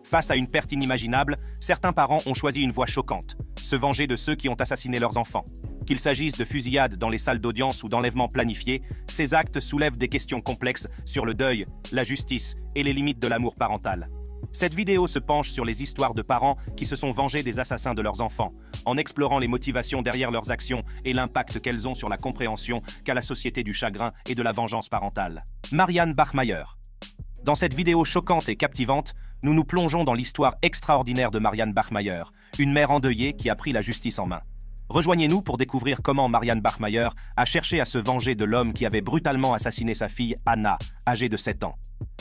Face à une perte inimaginable, certains parents ont choisi une voie choquante, se venger de ceux qui ont assassiné leurs enfants. Qu'il s'agisse de fusillades dans les salles d'audience ou d'enlèvements planifiés, ces actes soulèvent des questions complexes sur le deuil, la justice et les limites de l'amour parental. Cette vidéo se penche sur les histoires de parents qui se sont vengés des assassins de leurs enfants, en explorant les motivations derrière leurs actions et l'impact qu'elles ont sur la compréhension qu'a la société du chagrin et de la vengeance parentale. Marianne Bachmeier. Dans cette vidéo choquante et captivante, nous nous plongeons dans l'histoire extraordinaire de Marianne Bachmeier, une mère endeuillée qui a pris la justice en main. Rejoignez-nous pour découvrir comment Marianne Bachmeier a cherché à se venger de l'homme qui avait brutalement assassiné sa fille Anna, âgée de 7 ans.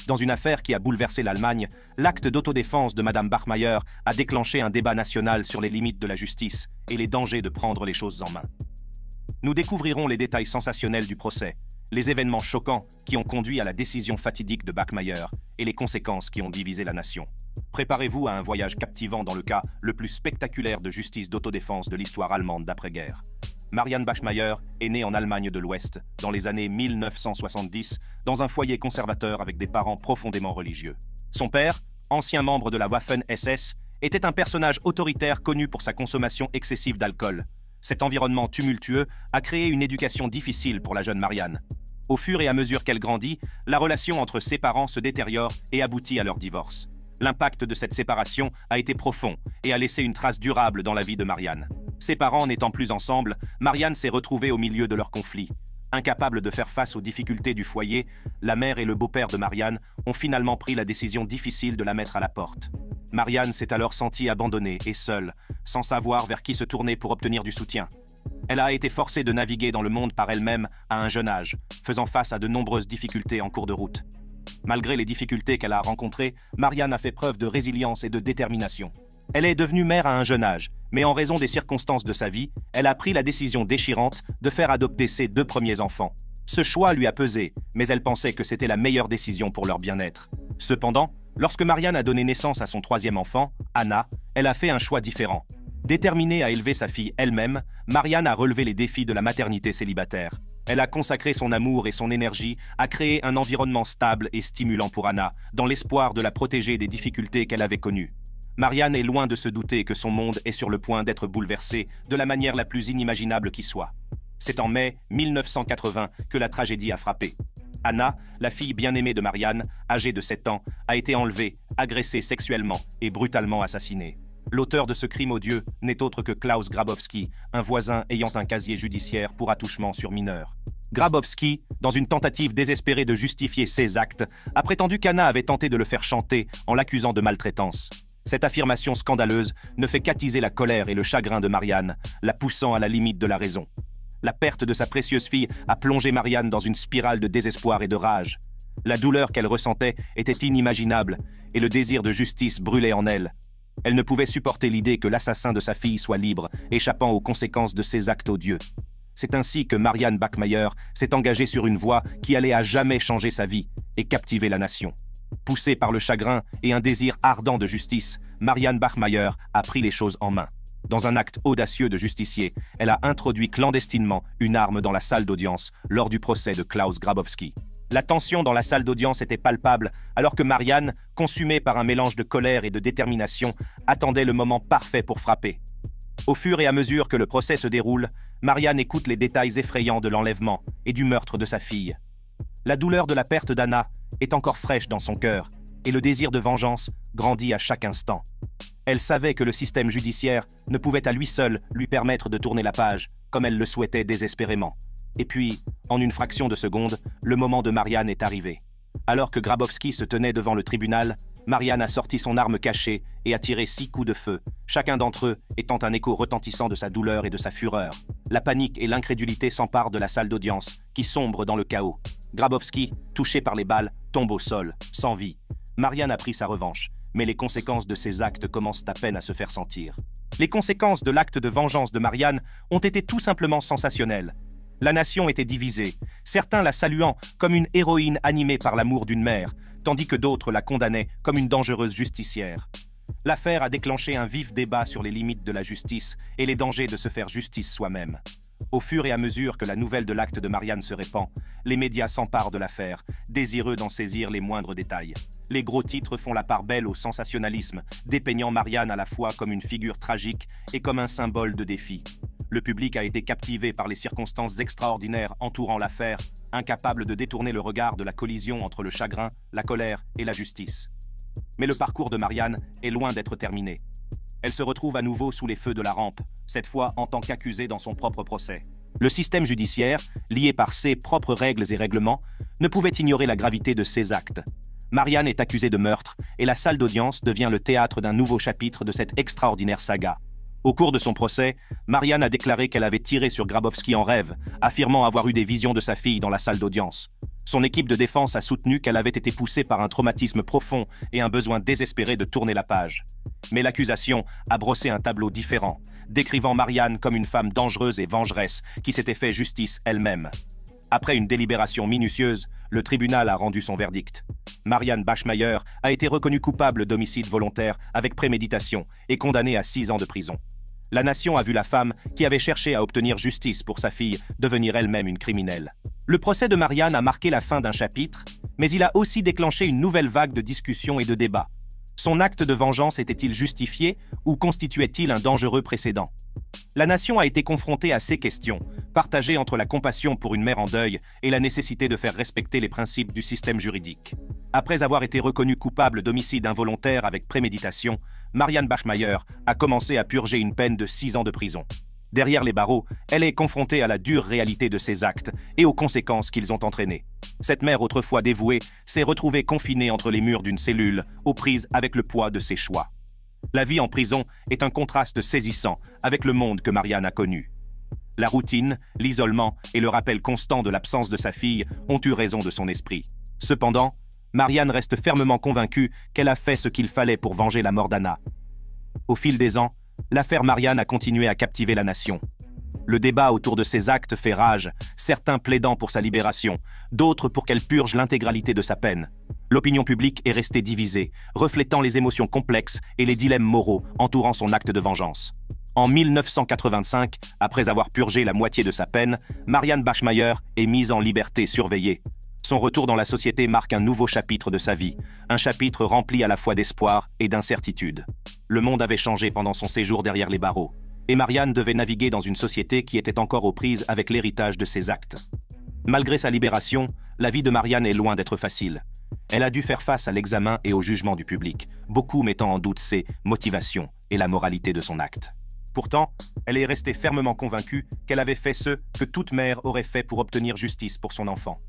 Dans une affaire qui a bouleversé l'Allemagne, l'acte d'autodéfense de Madame Bachmeier a déclenché un débat national sur les limites de la justice et les dangers de prendre les choses en main. Nous découvrirons les détails sensationnels du procès, les événements choquants qui ont conduit à la décision fatidique de Bachmeier et les conséquences qui ont divisé la nation. Préparez-vous à un voyage captivant dans le cas le plus spectaculaire de justice d'autodéfense de l'histoire allemande d'après-guerre. Marianne Bachmeier est née en Allemagne de l'Ouest, dans les années 1970, dans un foyer conservateur avec des parents profondément religieux. Son père, ancien membre de la Waffen-SS, était un personnage autoritaire connu pour sa consommation excessive d'alcool. Cet environnement tumultueux a créé une éducation difficile pour la jeune Marianne. Au fur et à mesure qu'elle grandit, la relation entre ses parents se détériore et aboutit à leur divorce. L'impact de cette séparation a été profond et a laissé une trace durable dans la vie de Marianne. Ses parents n'étant plus ensemble, Marianne s'est retrouvée au milieu de leur conflit. Incapable de faire face aux difficultés du foyer, la mère et le beau-père de Marianne ont finalement pris la décision difficile de la mettre à la porte. Marianne s'est alors sentie abandonnée et seule, sans savoir vers qui se tourner pour obtenir du soutien. Elle a été forcée de naviguer dans le monde par elle-même à un jeune âge, faisant face à de nombreuses difficultés en cours de route. Malgré les difficultés qu'elle a rencontrées, Marianne a fait preuve de résilience et de détermination. Elle est devenue mère à un jeune âge, mais en raison des circonstances de sa vie, elle a pris la décision déchirante de faire adopter ses 2 premiers enfants. Ce choix lui a pesé, mais elle pensait que c'était la meilleure décision pour leur bien-être. Cependant, lorsque Marianne a donné naissance à son 3e enfant, Anna, elle a fait un choix différent. Déterminée à élever sa fille elle-même, Marianne a relevé les défis de la maternité célibataire. Elle a consacré son amour et son énergie à créer un environnement stable et stimulant pour Anna, dans l'espoir de la protéger des difficultés qu'elle avait connues. Marianne est loin de se douter que son monde est sur le point d'être bouleversé de la manière la plus inimaginable qui soit. C'est en mai 1980 que la tragédie a frappé. Anna, la fille bien-aimée de Marianne, âgée de 7 ans, a été enlevée, agressée sexuellement et brutalement assassinée. L'auteur de ce crime odieux n'est autre que Klaus Grabowski, un voisin ayant un casier judiciaire pour attouchement sur mineurs. Grabowski, dans une tentative désespérée de justifier ses actes, a prétendu qu'Anna avait tenté de le faire chanter en l'accusant de maltraitance. Cette affirmation scandaleuse ne fait qu'attiser la colère et le chagrin de Marianne, la poussant à la limite de la raison. La perte de sa précieuse fille a plongé Marianne dans une spirale de désespoir et de rage. La douleur qu'elle ressentait était inimaginable et le désir de justice brûlait en elle. Elle ne pouvait supporter l'idée que l'assassin de sa fille soit libre, échappant aux conséquences de ses actes odieux. C'est ainsi que Marianne Bachmeier s'est engagée sur une voie qui allait à jamais changer sa vie et captiver la nation. Poussée par le chagrin et un désir ardent de justice, Marianne Bachmeier a pris les choses en main. Dans un acte audacieux de justicier, elle a introduit clandestinement une arme dans la salle d'audience lors du procès de Klaus Grabowski. La tension dans la salle d'audience était palpable, alors que Marianne, consumée par un mélange de colère et de détermination, attendait le moment parfait pour frapper. Au fur et à mesure que le procès se déroule, Marianne écoute les détails effrayants de l'enlèvement et du meurtre de sa fille. La douleur de la perte d'Anna est encore fraîche dans son cœur, et le désir de vengeance grandit à chaque instant. Elle savait que le système judiciaire ne pouvait à lui seul lui permettre de tourner la page, comme elle le souhaitait désespérément. Et puis, en une fraction de seconde, le moment de Marianne est arrivé. Alors que Grabowski se tenait devant le tribunal, Marianne a sorti son arme cachée et a tiré 6 coups de feu, chacun d'entre eux étant un écho retentissant de sa douleur et de sa fureur. La panique et l'incrédulité s'emparent de la salle d'audience, qui sombre dans le chaos. Grabowski, touché par les balles, tombe au sol, sans vie. Marianne a pris sa revanche, mais les conséquences de ses actes commencent à peine à se faire sentir. Les conséquences de l'acte de vengeance de Marianne ont été tout simplement sensationnelles. La nation était divisée, certains la saluant comme une héroïne animée par l'amour d'une mère, tandis que d'autres la condamnaient comme une dangereuse justicière. L'affaire a déclenché un vif débat sur les limites de la justice et les dangers de se faire justice soi-même. Au fur et à mesure que la nouvelle de l'acte de Marianne se répand, les médias s'emparent de l'affaire, désireux d'en saisir les moindres détails. Les gros titres font la part belle au sensationnalisme, dépeignant Marianne à la fois comme une figure tragique et comme un symbole de défi. Le public a été captivé par les circonstances extraordinaires entourant l'affaire, incapable de détourner le regard de la collision entre le chagrin, la colère et la justice. Mais le parcours de Marianne est loin d'être terminé. Elle se retrouve à nouveau sous les feux de la rampe, cette fois en tant qu'accusée dans son propre procès. Le système judiciaire, lié par ses propres règles et règlements, ne pouvait ignorer la gravité de ses actes. Marianne est accusée de meurtre et la salle d'audience devient le théâtre d'un nouveau chapitre de cette extraordinaire saga. Au cours de son procès, Marianne a déclaré qu'elle avait tiré sur Grabowski en rêve, affirmant avoir eu des visions de sa fille dans la salle d'audience. Son équipe de défense a soutenu qu'elle avait été poussée par un traumatisme profond et un besoin désespéré de tourner la page. Mais l'accusation a brossé un tableau différent, décrivant Marianne comme une femme dangereuse et vengeresse qui s'était fait justice elle-même. Après une délibération minutieuse, le tribunal a rendu son verdict. Marianne Bachmeier a été reconnue coupable d'homicide volontaire avec préméditation et condamnée à 6 ans de prison. La nation a vu la femme qui avait cherché à obtenir justice pour sa fille devenir elle-même une criminelle. Le procès de Marianne a marqué la fin d'un chapitre, mais il a aussi déclenché une nouvelle vague de discussions et de débats. Son acte de vengeance était-il justifié ou constituait-il un dangereux précédent? La nation a été confrontée à ces questions, partagée entre la compassion pour une mère en deuil et la nécessité de faire respecter les principes du système juridique. Après avoir été reconnue coupable d'homicide involontaire avec préméditation, Marianne Bachmeier a commencé à purger une peine de 6 ans de prison. Derrière les barreaux, elle est confrontée à la dure réalité de ses actes et aux conséquences qu'ils ont entraînées. Cette mère autrefois dévouée s'est retrouvée confinée entre les murs d'une cellule, aux prises avec le poids de ses choix. La vie en prison est un contraste saisissant avec le monde que Marianne a connu. La routine, l'isolement et le rappel constant de l'absence de sa fille ont eu raison de son esprit. Cependant, Marianne reste fermement convaincue qu'elle a fait ce qu'il fallait pour venger la mort d'Anna. Au fil des ans, l'affaire Marianne a continué à captiver la nation. Le débat autour de ses actes fait rage, certains plaidant pour sa libération, d'autres pour qu'elle purge l'intégralité de sa peine. L'opinion publique est restée divisée, reflétant les émotions complexes et les dilemmes moraux entourant son acte de vengeance. En 1985, après avoir purgé la moitié de sa peine, Marianne Bachmeier est mise en liberté surveillée. Son retour dans la société marque un nouveau chapitre de sa vie, un chapitre rempli à la fois d'espoir et d'incertitude. Le monde avait changé pendant son séjour derrière les barreaux, et Marianne devait naviguer dans une société qui était encore aux prises avec l'héritage de ses actes. Malgré sa libération, la vie de Marianne est loin d'être facile. Elle a dû faire face à l'examen et au jugement du public, beaucoup mettant en doute ses motivations et la moralité de son acte. Pourtant, elle est restée fermement convaincue qu'elle avait fait ce que toute mère aurait fait pour obtenir justice pour son enfant.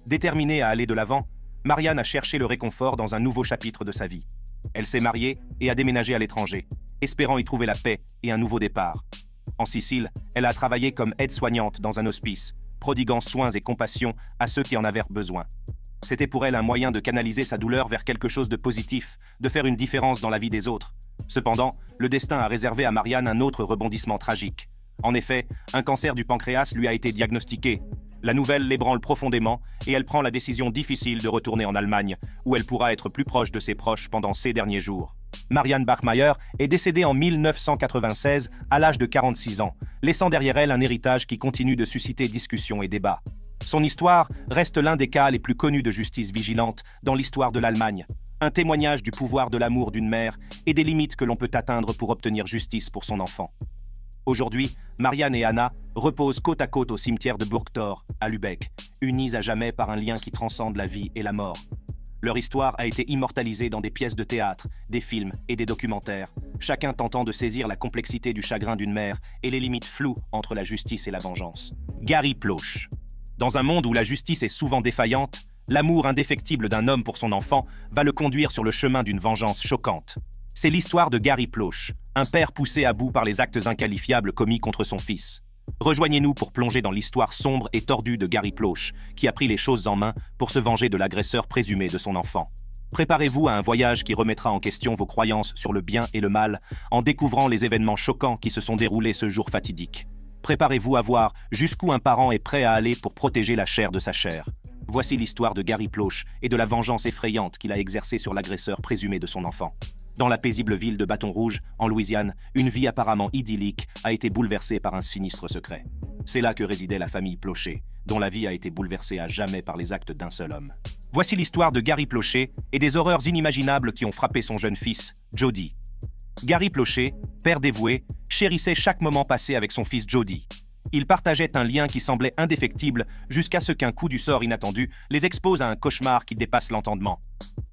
Déterminée à aller de l'avant, Marianne a cherché le réconfort dans un nouveau chapitre de sa vie. Elle s'est mariée et a déménagé à l'étranger, espérant y trouver la paix et un nouveau départ. En Sicile, elle a travaillé comme aide-soignante dans un hospice, prodiguant soins et compassion à ceux qui en avaient besoin. C'était pour elle un moyen de canaliser sa douleur vers quelque chose de positif, de faire une différence dans la vie des autres. Cependant, le destin a réservé à Marianne un autre rebondissement tragique. En effet, un cancer du pancréas lui a été diagnostiqué. La nouvelle l'ébranle profondément et elle prend la décision difficile de retourner en Allemagne, où elle pourra être plus proche de ses proches pendant ces derniers jours. Marianne Bachmeier est décédée en 1996 à l'âge de 46 ans, laissant derrière elle un héritage qui continue de susciter discussions et débats. Son histoire reste l'un des cas les plus connus de justice vigilante dans l'histoire de l'Allemagne, un témoignage du pouvoir de l'amour d'une mère et des limites que l'on peut atteindre pour obtenir justice pour son enfant. Aujourd'hui, Marianne et Anna reposent côte à côte au cimetière de Burgtor, à Lübeck, unies à jamais par un lien qui transcende la vie et la mort. Leur histoire a été immortalisée dans des pièces de théâtre, des films et des documentaires, chacun tentant de saisir la complexité du chagrin d'une mère et les limites floues entre la justice et la vengeance. Gary Ploche. Dans un monde où la justice est souvent défaillante, l'amour indéfectible d'un homme pour son enfant va le conduire sur le chemin d'une vengeance choquante. C'est l'histoire de Gary Ploche, un père poussé à bout par les actes inqualifiables commis contre son fils. Rejoignez-nous pour plonger dans l'histoire sombre et tordue de Gary Ploche, qui a pris les choses en main pour se venger de l'agresseur présumé de son enfant. Préparez-vous à un voyage qui remettra en question vos croyances sur le bien et le mal, en découvrant les événements choquants qui se sont déroulés ce jour fatidique. Préparez-vous à voir jusqu'où un parent est prêt à aller pour protéger la chair de sa chair. Voici l'histoire de Gary Ploche et de la vengeance effrayante qu'il a exercée sur l'agresseur présumé de son enfant. Dans la paisible ville de Bâton Rouge, en Louisiane, une vie apparemment idyllique a été bouleversée par un sinistre secret. C'est là que résidait la famille Plauché, dont la vie a été bouleversée à jamais par les actes d'un seul homme. Voici l'histoire de Gary Plauché et des horreurs inimaginables qui ont frappé son jeune fils, Jody. Gary Plauché, père dévoué, chérissait chaque moment passé avec son fils Jody. Ils partageaient un lien qui semblait indéfectible jusqu'à ce qu'un coup du sort inattendu les expose à un cauchemar qui dépasse l'entendement.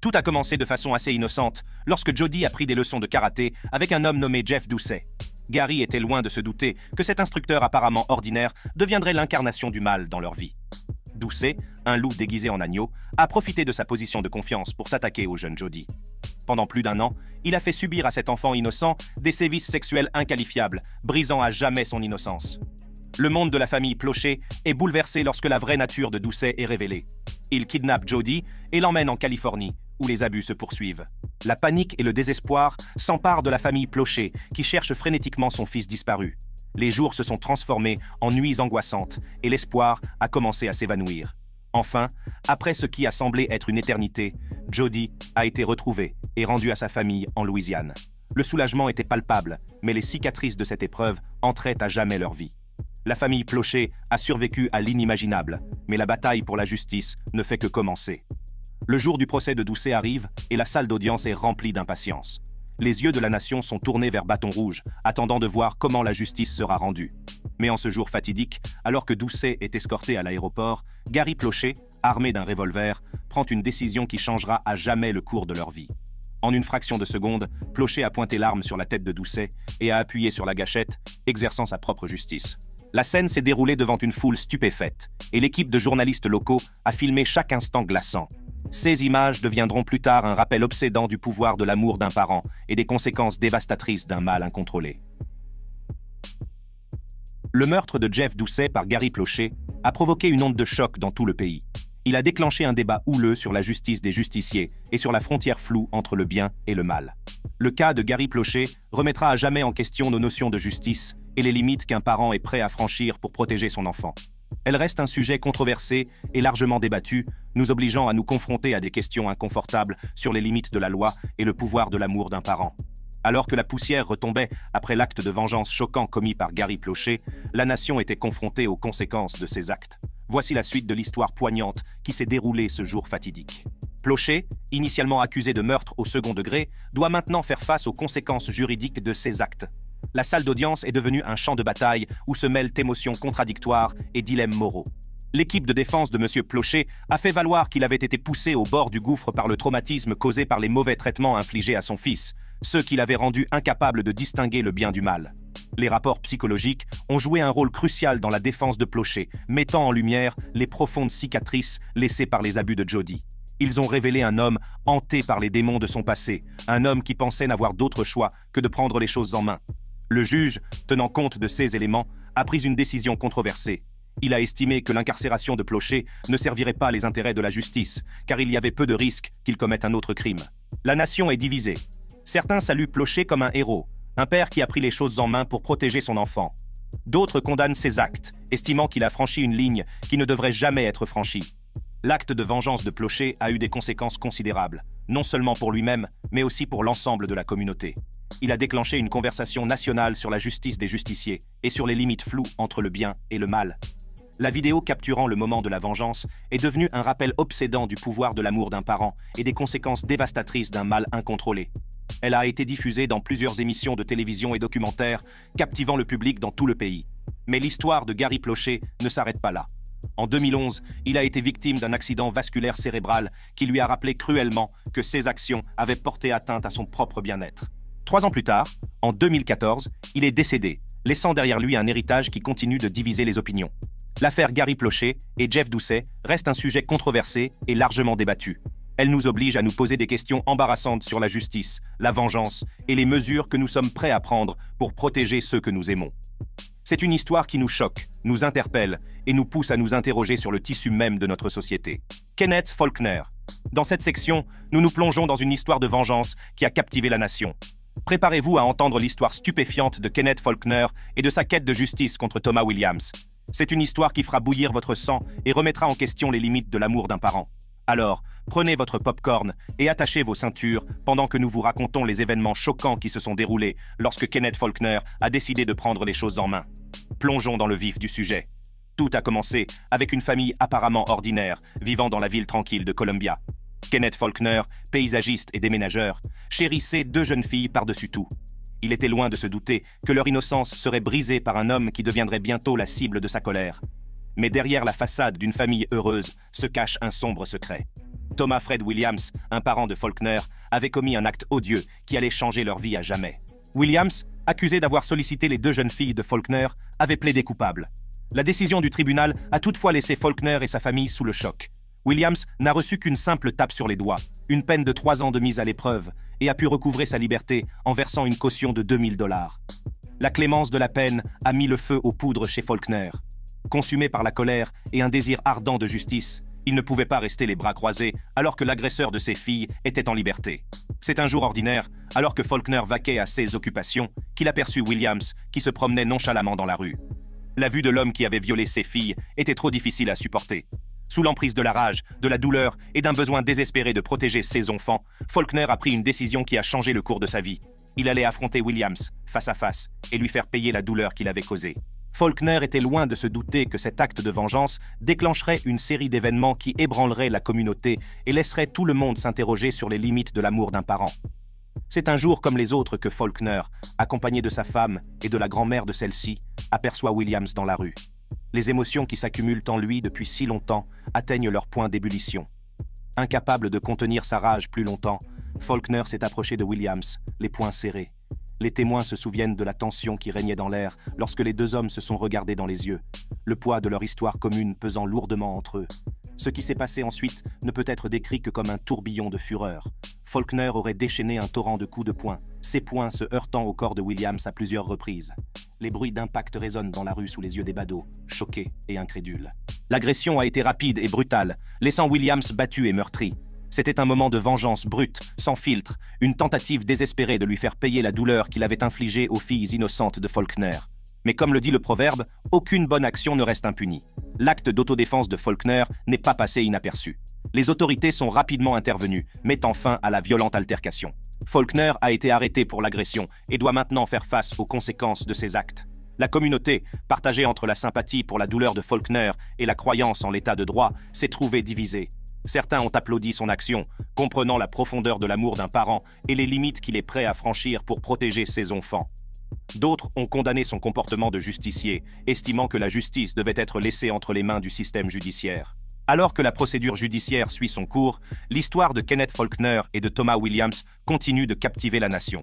Tout a commencé de façon assez innocente lorsque Jody a pris des leçons de karaté avec un homme nommé Jeff Doucet. Gary était loin de se douter que cet instructeur apparemment ordinaire deviendrait l'incarnation du mal dans leur vie. Doucet, un loup déguisé en agneau, a profité de sa position de confiance pour s'attaquer au jeune Jody. Pendant plus d'1 an, il a fait subir à cet enfant innocent des sévices sexuels inqualifiables, brisant à jamais son innocence. Le monde de la famille Plauché est bouleversé lorsque la vraie nature de Doucet est révélée. Il kidnappe Jody et l'emmène en Californie, où les abus se poursuivent. La panique et le désespoir s'emparent de la famille Plauché, qui cherche frénétiquement son fils disparu. Les jours se sont transformés en nuits angoissantes et l'espoir a commencé à s'évanouir. Enfin, après ce qui a semblé être une éternité, Jody a été retrouvé et rendu à sa famille en Louisiane. Le soulagement était palpable, mais les cicatrices de cette épreuve entraient à jamais leur vie. La famille Plauché a survécu à l'inimaginable, mais la bataille pour la justice ne fait que commencer. Le jour du procès de Doucet arrive et la salle d'audience est remplie d'impatience. Les yeux de la nation sont tournés vers Bâton Rouge, attendant de voir comment la justice sera rendue. Mais en ce jour fatidique, alors que Doucet est escorté à l'aéroport, Gary Plauché, armé d'un revolver, prend une décision qui changera à jamais le cours de leur vie. En une fraction de seconde, Plauché a pointé l'arme sur la tête de Doucet et a appuyé sur la gâchette, exerçant sa propre justice. La scène s'est déroulée devant une foule stupéfaite, et l'équipe de journalistes locaux a filmé chaque instant glaçant. Ces images deviendront plus tard un rappel obsédant du pouvoir de l'amour d'un parent et des conséquences dévastatrices d'un mal incontrôlé. Le meurtre de Jeff Doucet par Gary Plauché a provoqué une onde de choc dans tout le pays. Il a déclenché un débat houleux sur la justice des justiciers et sur la frontière floue entre le bien et le mal. Le cas de Gary Plauché remettra à jamais en question nos notions de justice et les limites qu'un parent est prêt à franchir pour protéger son enfant. Elle reste un sujet controversé et largement débattu, nous obligeant à nous confronter à des questions inconfortables sur les limites de la loi et le pouvoir de l'amour d'un parent. Alors que la poussière retombait après l'acte de vengeance choquant commis par Gary Plauché, la nation était confrontée aux conséquences de ses actes. Voici la suite de l'histoire poignante qui s'est déroulée ce jour fatidique. Plauché, initialement accusé de meurtre au second degré, doit maintenant faire face aux conséquences juridiques de ses actes. La salle d'audience est devenue un champ de bataille où se mêlent émotions contradictoires et dilemmes moraux. L'équipe de défense de M. Plauché a fait valoir qu'il avait été poussé au bord du gouffre par le traumatisme causé par les mauvais traitements infligés à son fils, ceux qui l'avaient rendu incapable de distinguer le bien du mal. Les rapports psychologiques ont joué un rôle crucial dans la défense de Plauché, mettant en lumière les profondes cicatrices laissées par les abus de Jody. Ils ont révélé un homme hanté par les démons de son passé, un homme qui pensait n'avoir d'autre choix que de prendre les choses en main. Le juge, tenant compte de ces éléments, a pris une décision controversée. Il a estimé que l'incarcération de Plauché ne servirait pas les intérêts de la justice, car il y avait peu de risques qu'il commette un autre crime. La nation est divisée. Certains saluent Plauché comme un héros, un père qui a pris les choses en main pour protéger son enfant. D'autres condamnent ses actes, estimant qu'il a franchi une ligne qui ne devrait jamais être franchie. L'acte de vengeance de Plauché a eu des conséquences considérables, non seulement pour lui-même, mais aussi pour l'ensemble de la communauté. Il a déclenché une conversation nationale sur la justice des justiciers et sur les limites floues entre le bien et le mal. La vidéo capturant le moment de la vengeance est devenue un rappel obsédant du pouvoir de l'amour d'un parent et des conséquences dévastatrices d'un mal incontrôlé. Elle a été diffusée dans plusieurs émissions de télévision et documentaires, captivant le public dans tout le pays. Mais l'histoire de Gary Plauché ne s'arrête pas là. En 2011, il a été victime d'un accident vasculaire cérébral qui lui a rappelé cruellement que ses actions avaient porté atteinte à son propre bien-être. 3 ans plus tard, en 2014, il est décédé, laissant derrière lui un héritage qui continue de diviser les opinions. L'affaire Gary Plauché et Jeff Doucet reste un sujet controversé et largement débattu. Elle nous oblige à nous poser des questions embarrassantes sur la justice, la vengeance et les mesures que nous sommes prêts à prendre pour protéger ceux que nous aimons. C'est une histoire qui nous choque, nous interpelle et nous pousse à nous interroger sur le tissu même de notre société. Kenneth Faulkner. Dans cette section, nous nous plongeons dans une histoire de vengeance qui a captivé la nation. Préparez-vous à entendre l'histoire stupéfiante de Kenneth Faulkner et de sa quête de justice contre Thomas Williams. C'est une histoire qui fera bouillir votre sang et remettra en question les limites de l'amour d'un parent. Alors, prenez votre pop-corn et attachez vos ceintures pendant que nous vous racontons les événements choquants qui se sont déroulés lorsque Kenneth Faulkner a décidé de prendre les choses en main. Plongeons dans le vif du sujet. Tout a commencé avec une famille apparemment ordinaire, vivant dans la ville tranquille de Columbia. Kenneth Faulkner, paysagiste et déménageur, chérissait 2 jeunes filles par-dessus tout. Il était loin de se douter que leur innocence serait brisée par un homme qui deviendrait bientôt la cible de sa colère. Mais derrière la façade d'une famille heureuse se cache un sombre secret. Thomas Fred Williams, un parent de Faulkner, avait commis un acte odieux qui allait changer leur vie à jamais. Williams, accusé d'avoir sollicité les 2 jeunes filles de Faulkner, avait plaidé coupable. La décision du tribunal a toutefois laissé Faulkner et sa famille sous le choc. Williams n'a reçu qu'une simple tape sur les doigts, une peine de 3 ans de mise à l'épreuve, et a pu recouvrer sa liberté en versant une caution de $2000. La clémence de la peine a mis le feu aux poudres chez Faulkner. Consumé par la colère et un désir ardent de justice, il ne pouvait pas rester les bras croisés alors que l'agresseur de ses filles était en liberté. C'est un jour ordinaire, alors que Faulkner vaquait à ses occupations, qu'il aperçut Williams qui se promenait nonchalamment dans la rue. La vue de l'homme qui avait violé ses filles était trop difficile à supporter. Sous l'emprise de la rage, de la douleur et d'un besoin désespéré de protéger ses enfants, Faulkner a pris une décision qui a changé le cours de sa vie. Il allait affronter Williams, face à face, et lui faire payer la douleur qu'il avait causée. Faulkner était loin de se douter que cet acte de vengeance déclencherait une série d'événements qui ébranleraient la communauté et laisseraient tout le monde s'interroger sur les limites de l'amour d'un parent. C'est un jour comme les autres que Faulkner, accompagné de sa femme et de la grand-mère de celle-ci, aperçoit Williams dans la rue. Les émotions qui s'accumulent en lui depuis si longtemps atteignent leur point d'ébullition. Incapable de contenir sa rage plus longtemps, Faulkner s'est approché de Williams, les poings serrés. Les témoins se souviennent de la tension qui régnait dans l'air lorsque les 2 hommes se sont regardés dans les yeux, le poids de leur histoire commune pesant lourdement entre eux. Ce qui s'est passé ensuite ne peut être décrit que comme un tourbillon de fureur. Faulkner aurait déchaîné un torrent de coups de poing, ses poings se heurtant au corps de Williams à plusieurs reprises. Les bruits d'impact résonnent dans la rue sous les yeux des badauds, choqués et incrédules. L'agression a été rapide et brutale, laissant Williams battu et meurtri. C'était un moment de vengeance brute, sans filtre, une tentative désespérée de lui faire payer la douleur qu'il avait infligée aux filles innocentes de Faulkner. Mais comme le dit le proverbe, aucune bonne action ne reste impunie. L'acte d'autodéfense de Faulkner n'est pas passé inaperçu. Les autorités sont rapidement intervenues, mettant fin à la violente altercation. Faulkner a été arrêté pour l'agression et doit maintenant faire face aux conséquences de ses actes. La communauté, partagée entre la sympathie pour la douleur de Faulkner et la croyance en l'état de droit, s'est trouvée divisée. Certains ont applaudi son action, comprenant la profondeur de l'amour d'un parent et les limites qu'il est prêt à franchir pour protéger ses enfants. D'autres ont condamné son comportement de justicier, estimant que la justice devait être laissée entre les mains du système judiciaire. Alors que la procédure judiciaire suit son cours, l'histoire de Kenneth Faulkner et de Thomas Williams continue de captiver la nation.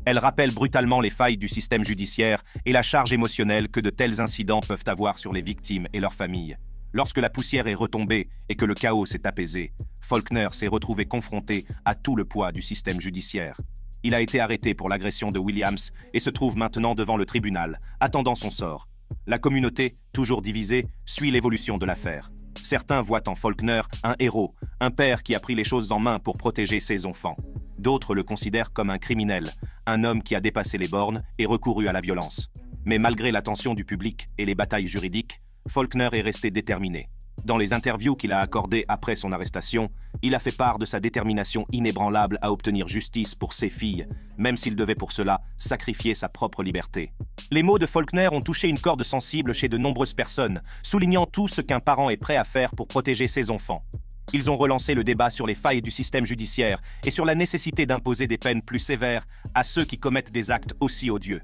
Elle rappelle brutalement les failles du système judiciaire et la charge émotionnelle que de tels incidents peuvent avoir sur les victimes et leurs familles. Lorsque la poussière est retombée et que le chaos s'est apaisé, Faulkner s'est retrouvé confronté à tout le poids du système judiciaire. Il a été arrêté pour l'agression de Williams et se trouve maintenant devant le tribunal, attendant son sort. La communauté, toujours divisée, suit l'évolution de l'affaire. Certains voient en Faulkner un héros, un père qui a pris les choses en main pour protéger ses enfants. D'autres le considèrent comme un criminel, un homme qui a dépassé les bornes et recouru à la violence. Mais malgré l'attention du public et les batailles juridiques, Faulkner est resté déterminé. Dans les interviews qu'il a accordées après son arrestation, il a fait part de sa détermination inébranlable à obtenir justice pour ses filles, même s'il devait pour cela sacrifier sa propre liberté. Les mots de Faulkner ont touché une corde sensible chez de nombreuses personnes, soulignant tout ce qu'un parent est prêt à faire pour protéger ses enfants. Ils ont relancé le débat sur les failles du système judiciaire et sur la nécessité d'imposer des peines plus sévères à ceux qui commettent des actes aussi odieux.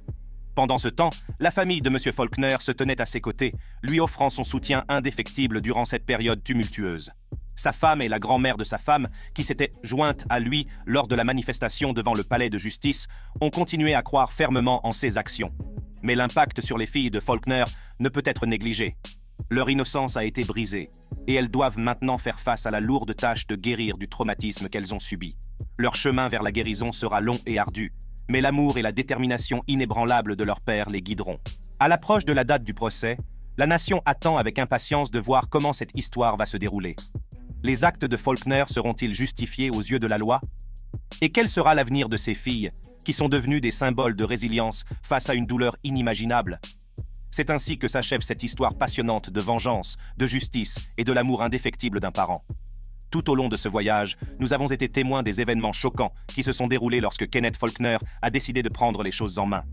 Pendant ce temps, la famille de M. Faulkner se tenait à ses côtés, lui offrant son soutien indéfectible durant cette période tumultueuse. Sa femme et la grand-mère de sa femme, qui s'étaient jointes à lui lors de la manifestation devant le palais de justice, ont continué à croire fermement en ses actions. Mais l'impact sur les filles de Faulkner ne peut être négligé. Leur innocence a été brisée, et elles doivent maintenant faire face à la lourde tâche de guérir du traumatisme qu'elles ont subi. Leur chemin vers la guérison sera long et ardu, mais l'amour et la détermination inébranlable de leur père les guideront. À l'approche de la date du procès, la nation attend avec impatience de voir comment cette histoire va se dérouler. Les actes de Faulkner seront-ils justifiés aux yeux de la loi? Et quel sera l'avenir de ces filles, qui sont devenues des symboles de résilience face à une douleur inimaginable? C'est ainsi que s'achève cette histoire passionnante de vengeance, de justice et de l'amour indéfectible d'un parent. Tout au long de ce voyage, nous avons été témoins des événements choquants qui se sont déroulés lorsque Kenneth Faulkner a décidé de prendre les choses en main.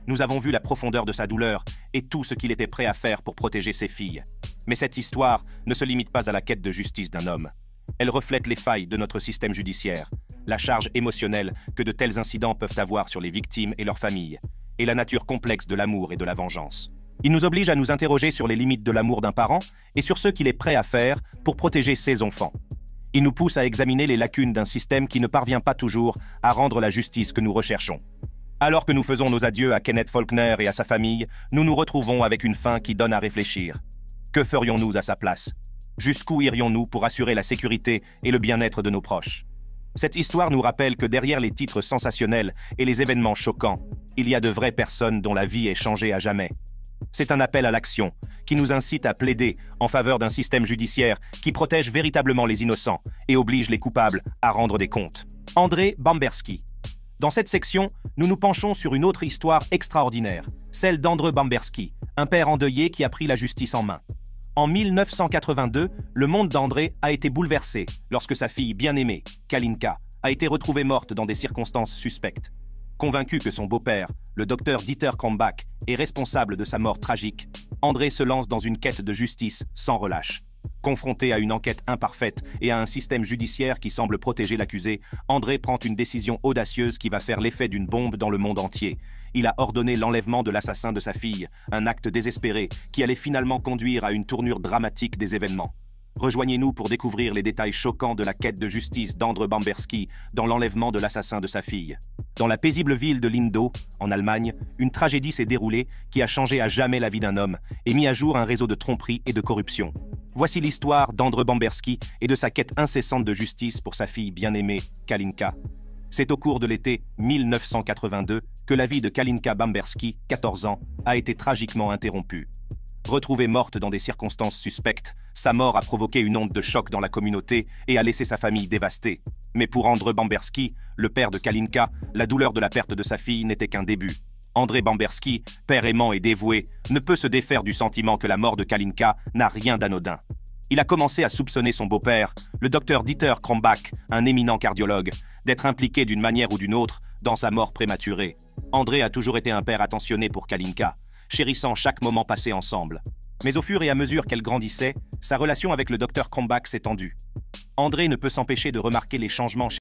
Nous avons vu la profondeur de sa douleur et tout ce qu'il était prêt à faire pour protéger ses filles. Mais cette histoire ne se limite pas à la quête de justice d'un homme. Elle reflète les failles de notre système judiciaire, la charge émotionnelle que de tels incidents peuvent avoir sur les victimes et leurs familles, et la nature complexe de l'amour et de la vengeance. Il nous oblige à nous interroger sur les limites de l'amour d'un parent et sur ce qu'il est prêt à faire pour protéger ses enfants. Il nous pousse à examiner les lacunes d'un système qui ne parvient pas toujours à rendre la justice que nous recherchons. Alors que nous faisons nos adieux à Kenneth Faulkner et à sa famille, nous nous retrouvons avec une fin qui donne à réfléchir. Que ferions-nous à sa place? Jusqu'où irions-nous pour assurer la sécurité et le bien-être de nos proches? Cette histoire nous rappelle que derrière les titres sensationnels et les événements choquants, il y a de vraies personnes dont la vie est changée à jamais. C'est un appel à l'action qui nous incite à plaider en faveur d'un système judiciaire qui protège véritablement les innocents et oblige les coupables à rendre des comptes. André Bamberski. Dans cette section, nous nous penchons sur une autre histoire extraordinaire, celle d'André Bamberski, un père endeuillé qui a pris la justice en main. En 1982, le monde d'André a été bouleversé lorsque sa fille bien-aimée, Kalinka, a été retrouvée morte dans des circonstances suspectes. Convaincu que son beau-père, le docteur Dieter Krombach, est responsable de sa mort tragique, André se lance dans une quête de justice sans relâche. Confronté à une enquête imparfaite et à un système judiciaire qui semble protéger l'accusé, André prend une décision audacieuse qui va faire l'effet d'une bombe dans le monde entier. Il a ordonné l'enlèvement de l'assassin de sa fille, un acte désespéré qui allait finalement conduire à une tournure dramatique des événements. Rejoignez-nous pour découvrir les détails choquants de la quête de justice d'André Bamberski dans l'enlèvement de l'assassin de sa fille. Dans la paisible ville de Lindau, en Allemagne, une tragédie s'est déroulée qui a changé à jamais la vie d'un homme et mis à jour un réseau de tromperie et de corruption. Voici l'histoire d'André Bamberski et de sa quête incessante de justice pour sa fille bien-aimée, Kalinka. C'est au cours de l'été 1982 que la vie de Kalinka Bamberski, 14 ans, a été tragiquement interrompue. Retrouvée morte dans des circonstances suspectes, sa mort a provoqué une onde de choc dans la communauté et a laissé sa famille dévastée. Mais pour André Bamberski, le père de Kalinka, la douleur de la perte de sa fille n'était qu'un début. André Bamberski, père aimant et dévoué, ne peut se défaire du sentiment que la mort de Kalinka n'a rien d'anodin. Il a commencé à soupçonner son beau-père, le docteur Dieter Krombach, un éminent cardiologue, d'être impliqué d'une manière ou d'une autre dans sa mort prématurée. André a toujours été un père attentionné pour Kalinka, chérissant chaque moment passé ensemble. Mais au fur et à mesure qu'elle grandissait, sa relation avec le docteur Krombach s'est tendue. André ne peut s'empêcher de remarquer les changements chez